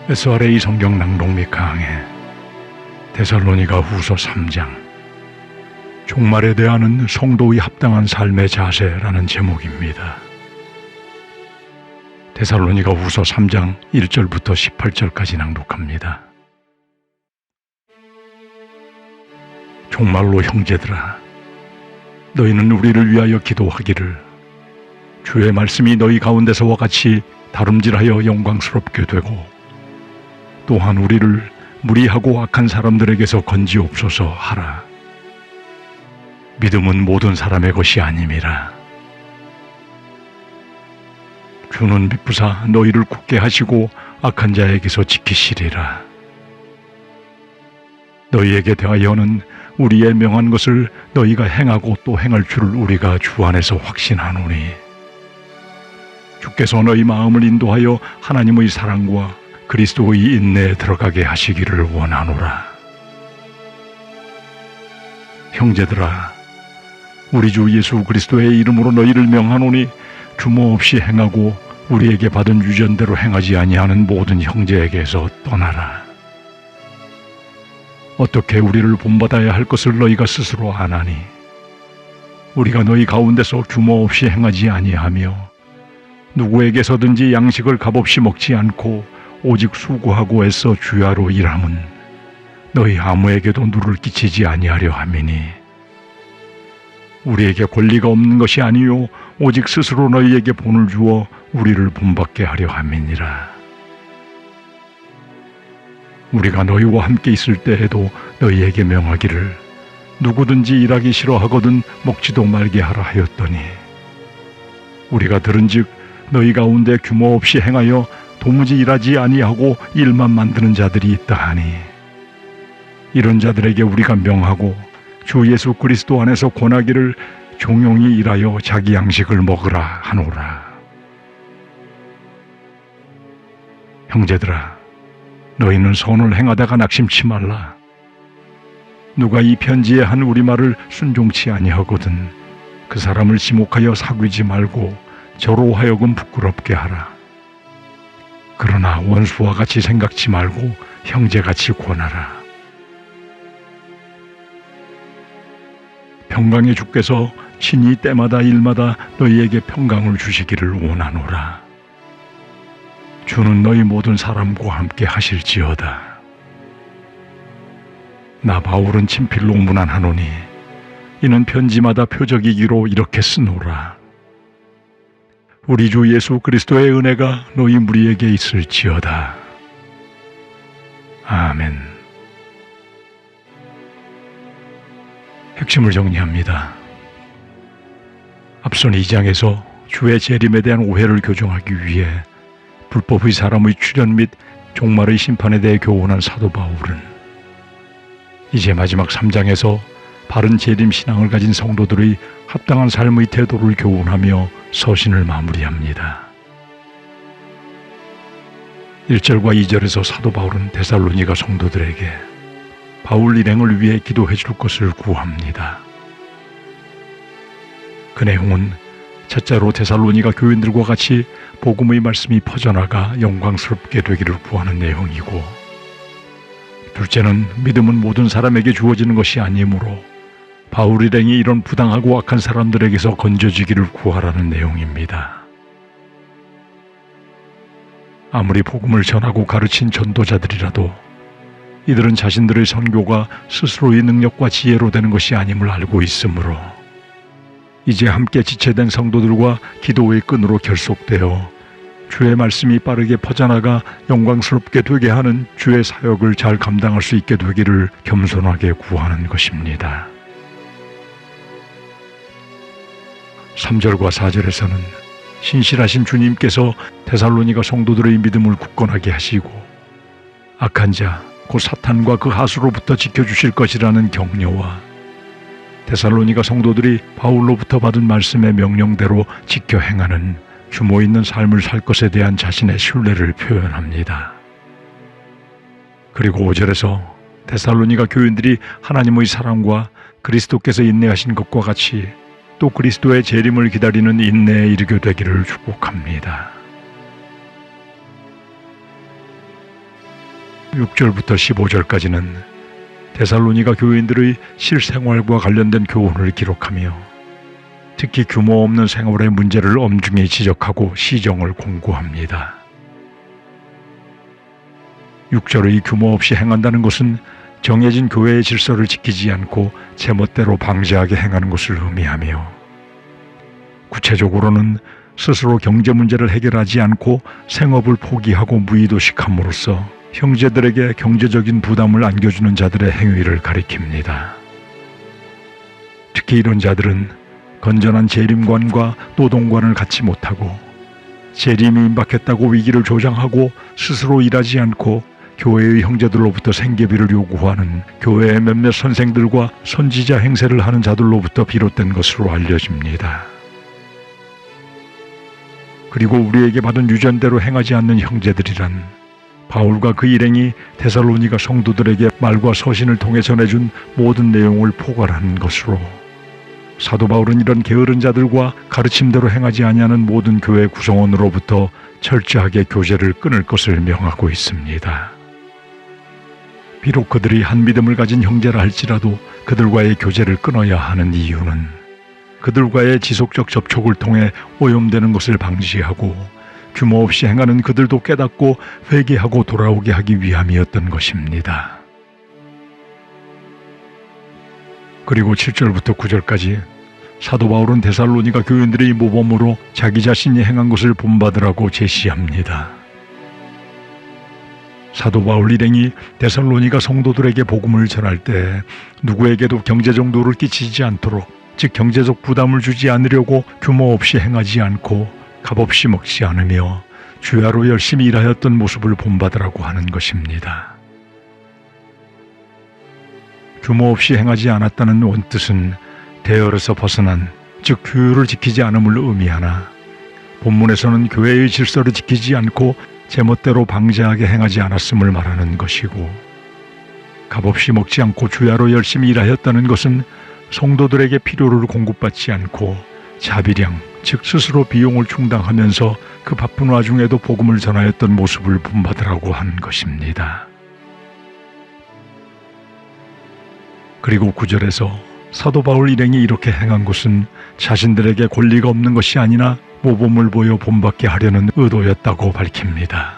SRA 성경 낭독 및 강해 데살로니가 후서 3장 종말에 대하는 성도의 합당한 삶의 자세라는 제목입니다. 데살로니가 후서 3장 1절부터 18절까지 낭독합니다. 정말로 형제들아, 너희는 우리를 위하여 기도하기를 주의 말씀이 너희 가운데서와 같이 다름질하여 영광스럽게 되고 또한 우리를 무리하고 악한 사람들에게서 건지옵소서 하라. 믿음은 모든 사람의 것이 아님이라. 주는 미쁘사 너희를 굳게 하시고 악한 자에게서 지키시리라. 너희에게 대하여는 우리의 명한 것을 너희가 행하고 또 행할 줄을 우리가 주 안에서 확신하노니 주께서 너희 마음을 인도하여 하나님의 사랑과 그리스도의 인내에 들어가게 하시기를 원하노라. 형제들아, 우리 주 예수 그리스도의 이름으로 너희를 명하노니 주모 없이 행하고 우리에게 받은 유전대로 행하지 아니하는 모든 형제에게서 떠나라. 어떻게 우리를 본받아야 할 것을 너희가 스스로 아나니 우리가 너희 가운데서 규모 없이 행하지 아니하며 누구에게서든지 양식을 값없이 먹지 않고 오직 수고하고 애써 주야로 일함은 너희 아무에게도 누를 끼치지 아니하려 함이니 우리에게 권리가 없는 것이 아니요 오직 스스로 너희에게 본을 주어 우리를 본받게 하려 함이니라. 우리가 너희와 함께 있을 때에도 너희에게 명하기를 누구든지 일하기 싫어하거든 먹지도 말게 하라 하였더니 우리가 들은즉 너희 가운데 규모 없이 행하여 도무지 일하지 아니하고 일만 만드는 자들이 있다 하니 이런 자들에게 우리가 명하고 주 예수 그리스도 안에서 권하기를 종용이 일하여 자기 양식을 먹으라 하노라. 형제들아, 너희는 선을 행하다가 낙심치 말라. 누가 이 편지에 한 우리말을 순종치 아니하거든 그 사람을 지목하여 사귀지 말고 저로 하여금 부끄럽게 하라. 그러나 원수와 같이 생각지 말고 형제같이 권하라. 평강의 주께서 친히 때마다 일마다 너희에게 평강을 주시기를 원하노라. 주는 너희 모든 사람과 함께 하실지어다. 나 바울은 친필로 문안하노니 이는 편지마다 표적이기로 이렇게 쓰노라. 우리 주 예수 그리스도의 은혜가 너희 무리에게 있을지어다. 아멘. 핵심을 정리합니다. 앞선 2장에서 주의 재림에 대한 오해를 교정하기 위해 불법의 사람의 출현 및 종말의 심판에 대해 교훈한 사도 바울은 이제 마지막 3장에서 바른 재림 신앙을 가진 성도들의 합당한 삶의 태도를 교훈하며 서신을 마무리합니다. 1절과 2절에서 사도 바울은 데살로니가 성도들에게 바울 일행을 위해 기도해 줄 것을 구합니다. 그 내용은 첫째로 데살로니가 교인들과 같이 복음의 말씀이 퍼져나가 영광스럽게 되기를 구하는 내용이고 둘째는 믿음은 모든 사람에게 주어지는 것이 아니므로 바울 일행이 이런 부당하고 악한 사람들에게서 건져지기를 구하라는 내용입니다. 아무리 복음을 전하고 가르친 전도자들이라도 이들은 자신들의 선교가 스스로의 능력과 지혜로 되는 것이 아님을 알고 있으므로 이제 함께 지체된 성도들과 기도의 끈으로 결속되어 주의 말씀이 빠르게 퍼져나가 영광스럽게 되게 하는 주의 사역을 잘 감당할 수 있게 되기를 겸손하게 구하는 것입니다. 3절과 4절에서는 신실하신 주님께서 데살로니가 성도들의 믿음을 굳건하게 하시고 악한 자, 곧 사탄과 그 하수로부터 지켜주실 것이라는 격려와 데살로니가 성도들이 바울로부터 받은 말씀의 명령대로 지켜 행하는 규모 있는 삶을 살 것에 대한 자신의 신뢰를 표현합니다. 그리고 5절에서 데살로니가 교인들이 하나님의 사랑과 그리스도께서 인내하신 것과 같이 또 그리스도의 재림을 기다리는 인내에 이르게 되기를 축복합니다. 6절부터 15절까지는 데살로니가 교인들의 실생활과 관련된 교훈을 기록하며 특히 규모 없는 생활의 문제를 엄중히 지적하고 시정을 공고합니다. 6절의 규모 없이 행한다는 것은 정해진 교회의 질서를 지키지 않고 제멋대로 방자하게 행하는 것을 의미하며, 구체적으로는 스스로 경제 문제를 해결하지 않고 생업을 포기하고 무의도식함으로써 형제들에게 경제적인 부담을 안겨주는 자들의 행위를 가리킵니다. 특히 이런 자들은 건전한 재림관과 노동관을 갖지 못하고 재림이 임박했다고 위기를 조장하고 스스로 일하지 않고 교회의 형제들로부터 생계비를 요구하는 교회의 몇몇 선생들과 선지자 행세를 하는 자들로부터 비롯된 것으로 알려집니다. 그리고 우리에게 받은 유전대로 행하지 않는 형제들이란 바울과 그 일행이 데살로니가 성도들에게 말과 서신을 통해 전해준 모든 내용을 포괄하는 것으로, 사도 바울은 이런 게으른 자들과 가르침대로 행하지 아니하는 모든 교회 구성원으로부터 철저하게 교제를 끊을 것을 명하고 있습니다. 비록 그들이 한 믿음을 가진 형제라 할지라도 그들과의 교제를 끊어야 하는 이유는 그들과의 지속적 접촉을 통해 오염되는 것을 방지하고 규모 없이 행하는 그들도 깨닫고 회개하고 돌아오게 하기 위함이었던 것입니다. 그리고 7절부터 9절까지 사도 바울은 데살로니가 교인들의 모범으로 자기 자신이 행한 것을 본받으라고 제시합니다. 사도 바울 일행이 데살로니가 성도들에게 복음을 전할 때 누구에게도 경제 정도를 끼치지 않도록, 즉 경제적 부담을 주지 않으려고 규모 없이 행하지 않고 값없이 먹지 않으며 주야로 열심히 일하였던 모습을 본받으라고 하는 것입니다. 규모 없이 행하지 않았다는 원뜻은 대열에서 벗어난, 즉 규율을 지키지 않음을 의미하나, 본문에서는 교회의 질서를 지키지 않고 제멋대로 방자하게 행하지 않았음을 말하는 것이고, 값없이 먹지 않고 주야로 열심히 일하였다는 것은 성도들에게 필요를 공급받지 않고 자비량, 즉 스스로 비용을 충당하면서 그 바쁜 와중에도 복음을 전하였던 모습을 본받으라고 하는 것입니다. 그리고 9절에서 사도 바울 일행이 이렇게 행한 것은 자신들에게 권리가 없는 것이 아니라 모범을 보여 본받게 하려는 의도였다고 밝힙니다.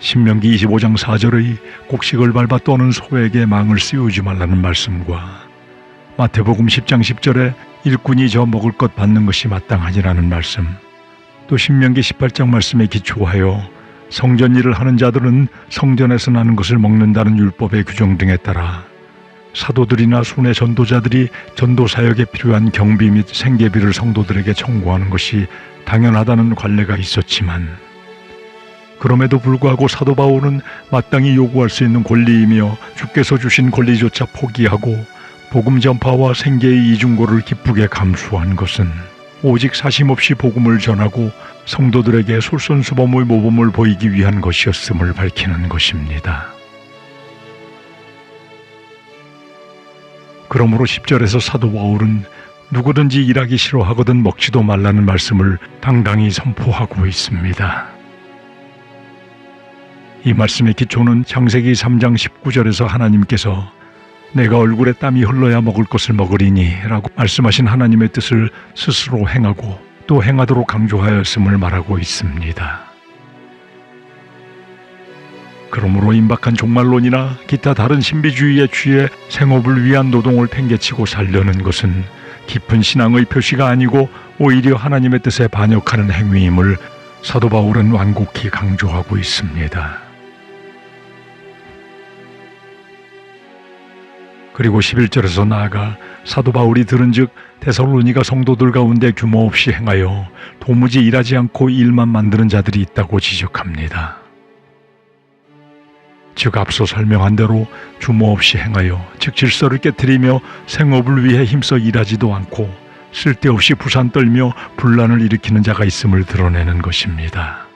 신명기 25장 4절의 곡식을 밟아 떠는 소에게 망을 씌우지 말라는 말씀과 마태복음 10장 10절에 일꾼이 저 먹을 것 받는 것이 마땅하니라는 말씀, 또 신명기 18장 말씀에 기초하여 성전 일을 하는 자들은 성전에서 나는 것을 먹는다는 율법의 규정 등에 따라 사도들이나 순회 전도자들이 전도 사역에 필요한 경비 및 생계비를 성도들에게 청구하는 것이 당연하다는 관례가 있었지만, 그럼에도 불구하고 사도 바울은 마땅히 요구할 수 있는 권리이며 주께서 주신 권리조차 포기하고 복음 전파와 생계의 이중고를 기쁘게 감수한 것은 오직 사심없이 복음을 전하고 성도들에게 솔선수범의 모범을 보이기 위한 것이었음을 밝히는 것입니다. 그러므로 10절에서 사도 바울은 누구든지 일하기 싫어하거든 먹지도 말라는 말씀을 당당히 선포하고 있습니다. 이 말씀의 기초는 창세기 3장 19절에서 하나님께서 내가 얼굴에 땀이 흘러야 먹을 것을 먹으리니 라고 말씀하신 하나님의 뜻을 스스로 행하고 또 행하도록 강조하였음을 말하고 있습니다. 그러므로 임박한 종말론이나 기타 다른 신비주의에 취해 생업을 위한 노동을 팽개치고 살려는 것은 깊은 신앙의 표시가 아니고 오히려 하나님의 뜻에 반역하는 행위임을 사도 바울은 완곡히 강조하고 있습니다. 그리고 11절에서 나아가 사도 바울이 들은즉 데살로니가 성도들 가운데 규모 없이 행하여 도무지 일하지 않고 일만 만드는 자들이 있다고 지적합니다. 즉 앞서 설명한 대로 규모 없이 행하여, 즉 질서를 깨트리며 생업을 위해 힘써 일하지도 않고 쓸데없이 부산 떨며 분란을 일으키는 자가 있음을 드러내는 것입니다.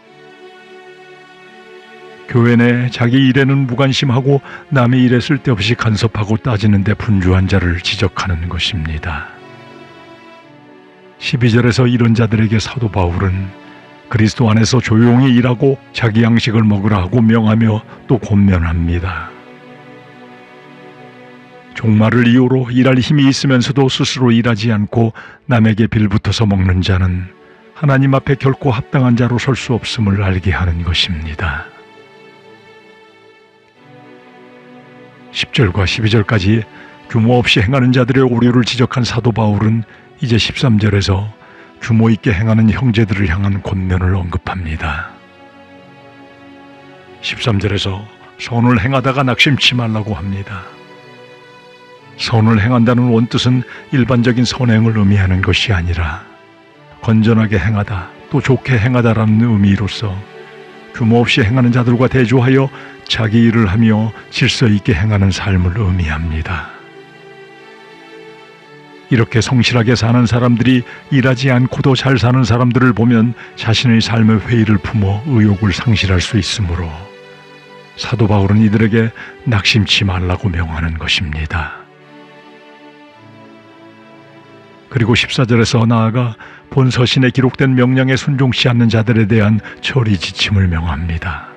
교회 내 자기 일에는 무관심하고 남의 일에 쓸데없이 간섭하고 따지는 데 분주한 자를 지적하는 것입니다. 12절에서 이런 자들에게 사도 바울은 그리스도 안에서 조용히 일하고 자기 양식을 먹으라 하고 명하며 또 권면합니다. 종말을 이유로 일할 힘이 있으면서도 스스로 일하지 않고 남에게 빌붙어서 먹는 자는 하나님 앞에 결코 합당한 자로 설 수 없음을 알게 하는 것입니다. 10절과 12절까지 규모 없이 행하는 자들의 오류를 지적한 사도 바울은 이제 13절에서 규모 있게 행하는 형제들을 향한 권면을 언급합니다. 13절에서 선을 행하다가 낙심치 말라고 합니다. 선을 행한다는 원뜻은 일반적인 선행을 의미하는 것이 아니라 건전하게 행하다, 또 좋게 행하다라는 의미로서 규모 없이 행하는 자들과 대조하여 자기 일을 하며 질서 있게 행하는 삶을 의미합니다. 이렇게 성실하게 사는 사람들이 일하지 않고도 잘 사는 사람들을 보면 자신의 삶의 회의를 품어 의욕을 상실할 수 있으므로 사도 바울은 이들에게 낙심치 말라고 명하는 것입니다. 그리고 14절에서 나아가 본 서신에 기록된 명령에 순종치 않는 자들에 대한 처리 지침을 명합니다.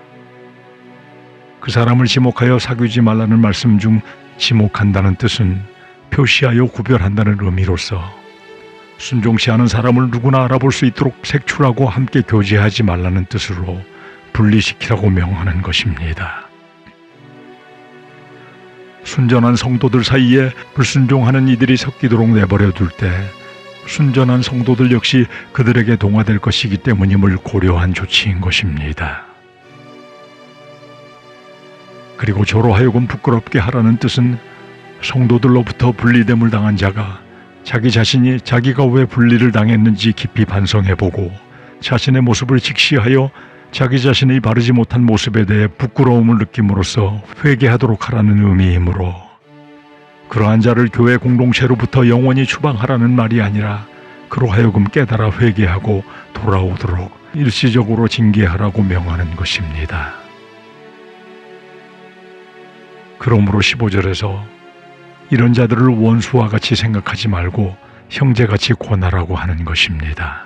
그 사람을 지목하여 사귀지 말라는 말씀 중 지목한다는 뜻은 표시하여 구별한다는 의미로서 순종치 않은 사람을 누구나 알아볼 수 있도록 색출하고 함께 교제하지 말라는 뜻으로 분리시키라고 명하는 것입니다. 순전한 성도들 사이에 불순종하는 이들이 섞이도록 내버려 둘 때 순전한 성도들 역시 그들에게 동화될 것이기 때문임을 고려한 조치인 것입니다. 그리고 저로 하여금 부끄럽게 하라는 뜻은 성도들로부터 분리됨을 당한 자가 자기 자신이 자기가 왜 분리를 당했는지 깊이 반성해보고 자신의 모습을 직시하여 자기 자신의 바르지 못한 모습에 대해 부끄러움을 느낌으로써 회개하도록 하라는 의미이므로 그러한 자를 교회 공동체로부터 영원히 추방하라는 말이 아니라 그로 하여금 깨달아 회개하고 돌아오도록 일시적으로 징계하라고 명하는 것입니다. 그러므로 15절에서 이런 자들을 원수와 같이 생각하지 말고 형제같이 권하라고 하는 것입니다.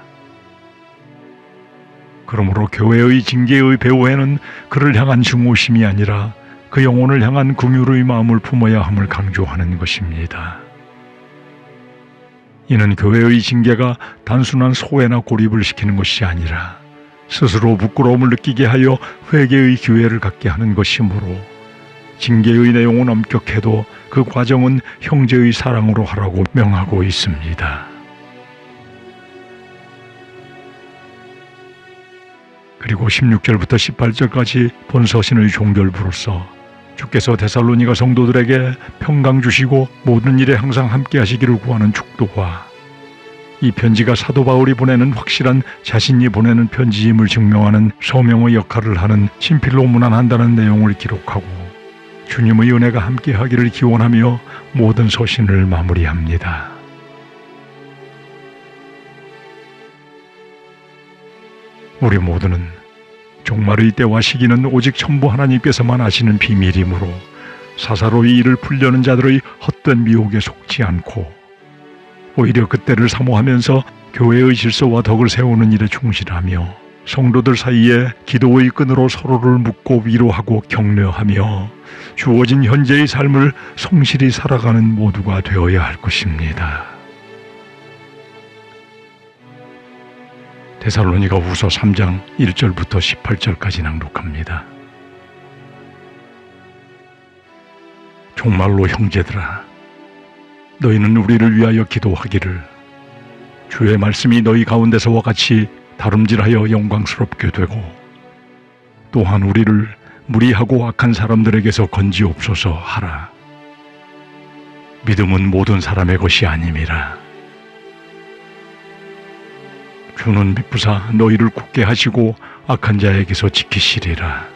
그러므로 교회의 징계의 배후에는 그를 향한 증오심이 아니라 그 영혼을 향한 긍휼의 마음을 품어야 함을 강조하는 것입니다. 이는 교회의 징계가 단순한 소외나 고립을 시키는 것이 아니라 스스로 부끄러움을 느끼게 하여 회개의 기회를 갖게 하는 것이므로 징계의 내용은 엄격해도 그 과정은 형제의 사랑으로 하라고 명하고 있습니다. 그리고 16절부터 18절까지 본서신의 종결부로서 주께서 데살로니가 성도들에게 평강 주시고 모든 일에 항상 함께 하시기를 구하는 축도와 이 편지가 사도 바울이 보내는 확실한 자신이 보내는 편지임을 증명하는 서명의 역할을 하는 친필로 문안한다는 내용을 기록하고 주님의 은혜가 함께 하기를 기원하며 모든 서신을 마무리합니다. 우리 모두는 종말의 때와 시기는 오직 전부 하나님께서만 아시는 비밀이므로 사사로이 이를 풀려는 자들의 헛된 미혹에 속지 않고 오히려 그때를 사모하면서 교회의 질서와 덕을 세우는 일에 충실하며 성도들 사이에 기도의 끈으로 서로를 묶고 위로하고 격려하며 주어진 현재의 삶을 성실히 살아가는 모두가 되어야 할 것입니다. 데살로니가 후서 3장 1절부터 18절까지 낭독합니다. 정말로 형제들아, 너희는 우리를 위하여 기도하기를 주의 말씀이 너희 가운데서와 같이 다름질하여 영광스럽게 되고 또한 우리를 무리하고 악한 사람들에게서 건지옵소서 하라. 믿음은 모든 사람의 것이 아님이라. 주는 미쁘사 너희를 굳게 하시고 악한 자에게서 지키시리라.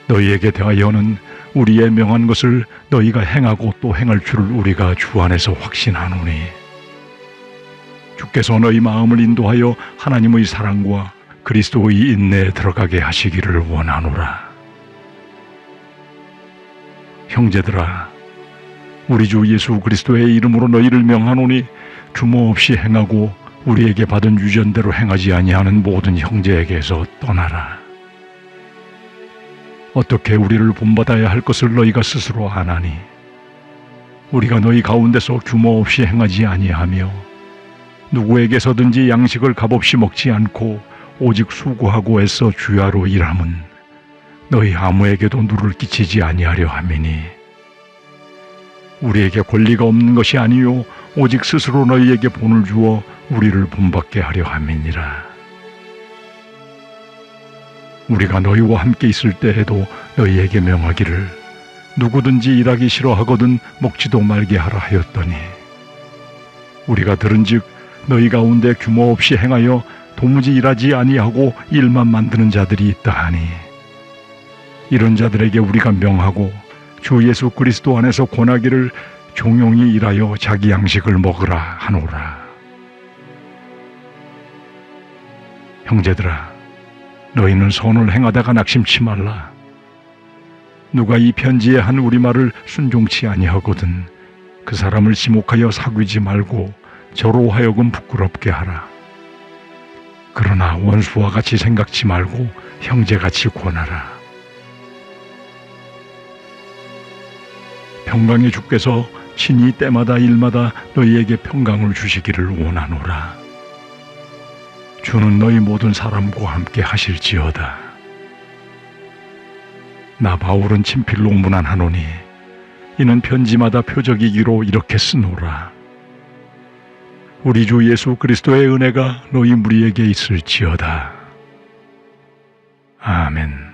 너희에게 대하여는 우리의 명한 것을 너희가 행하고 또 행할 줄을 우리가 주 안에서 확신하노니 주께서 너희 마음을 인도하여 하나님의 사랑과 그리스도의 인내에 들어가게 하시기를 원하노라. 형제들아, 우리 주 예수 그리스도의 이름으로 너희를 명하노니 규모 없이 행하고 우리에게 받은 유전대로 행하지 아니하는 모든 형제에게서 떠나라. 어떻게 우리를 본받아야 할 것을 너희가 스스로 아나니 우리가 너희 가운데서 규모 없이 행하지 아니하며 누구에게서든지 양식을 값없이 먹지 않고 오직 수고하고 애써 주야로 일함은 너희 아무에게도 누를 끼치지 아니하려 함이니 우리에게 권리가 없는 것이 아니요 오직 스스로 너희에게 본을 주어 우리를 본받게 하려 함이니라. 우리가 너희와 함께 있을 때에도 너희에게 명하기를 누구든지 일하기 싫어하거든 먹지도 말게 하라 하였더니 우리가 들은즉 너희 가운데 규모 없이 행하여 도무지 일하지 아니하고 일만 만드는 자들이 있다 하니 이런 자들에게 우리가 명하고 주 예수 그리스도 안에서 권하기를 종용이 일하여 자기 양식을 먹으라 하노라. 형제들아, 너희는 선을 행하다가 낙심치 말라. 누가 이 편지에 한 우리말을 순종치 아니하거든 그 사람을 지목하여 사귀지 말고 저로 하여금 부끄럽게 하라. 그러나 원수와 같이 생각지 말고 형제같이 권하라. 평강의 주께서 친히 때마다 일마다 너희에게 평강을 주시기를 원하노라. 주는 너희 모든 사람과 함께 하실지어다. 나 바울은 친필로 문안하노니 이는 편지마다 표적이기로 이렇게 쓰노라. 우리 주 예수 그리스도의 은혜가 너희 무리에게 있을지어다. 아멘.